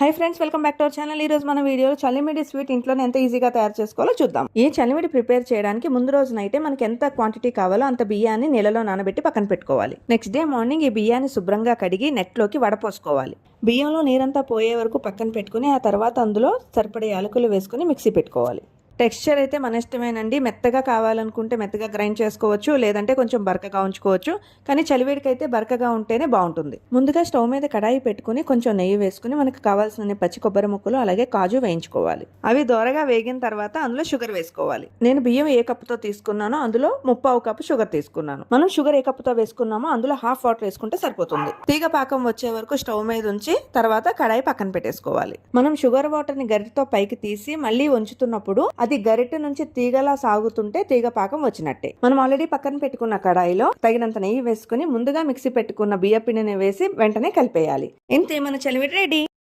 Hi friends, welcome back to our channel. ఈ రోజు మన వీడియోలో చలిమిడి స్వీట్ ఇంట్లోనే ఎంత ఈజీగా తయారు చేసుకోవాలో చూద్దాం. ఈ చలిమిడి ప్రిపేర్ చేయడానికి ముందు రోజునైతే మనకి ఎంత క్వాంటిటీ కావాలో అంత బియ్యాన్ని నీళ్ళలో నానబెట్టి పక్కన పెట్టుకోవాలి. నెక్స్ట్ డే మార్నింగ్ ఈ బియ్యాన్ని శుభ్రంగా కడిగి నెట్లోకి వడపోసుకోవాలి. బియ్యంలో నీరంతా పోయే వరకు పక్కన పెట్టుకుని ఆ తర్వాత అందులో సరిపడే యాలకులు వేసుకుని మిక్సీ పెట్టుకోవాలి. టెక్స్చర్ అయితే మన ఇష్టమేనండి. మెత్తగా కావాలనుకుంటే మెత్తగా గ్రైండ్ చేసుకోవచ్చు, లేదంటే కొంచెం బరకగా ఉంచుకోవచ్చు. కానీ చలివేడికైతే బరకగా ఉంటేనే బాగుంటుంది. ముందుగా స్టవ్ మీద కడాయి పెట్టుకుని కొంచెం నెయ్యి వేసుకుని మనకు కావాల్సిన పచ్చి కొబ్బరి ముక్కలు అలాగే కాజు వేయించుకోవాలి. అవి దోరగా వేగిన తర్వాత అందులో షుగర్ వేసుకోవాలి. నేను బియ్యం ఏ కప్పుతో తీసుకున్నానో అందులో 1/2 కప్పు షుగర్ తీసుకున్నాను. మనం షుగర్ ఏ కప్పుతో వేసుకున్నామో అందులో హాఫ్ వాటర్ వేసుకుంటే సరిపోతుంది. తీగ పాకం వచ్చే వరకు స్టవ్ మీద ఉంచి తర్వాత కడాయి పక్కన పెట్టేసుకోవాలి. మనం షుగర్ వాటర్ ని గరిటతో పైకి తీసి మళ్ళీ ఉంచుతున్నప్పుడు అది గరిటె నుంచి తీగలా సాగుతుంటే తీగ పాకం వచ్చినట్టే. మనం ఆల్రెడీ పక్కన పెట్టుకున్న కడాయిలో తగినంత నెయ్యి వేసుకుని ముందుగా మిక్సీ పెట్టుకున్న బియ్య పిండిని వేసి వెంటనే కలిపేయాలి. ఇంతే, మన చలివిడి రెడీ.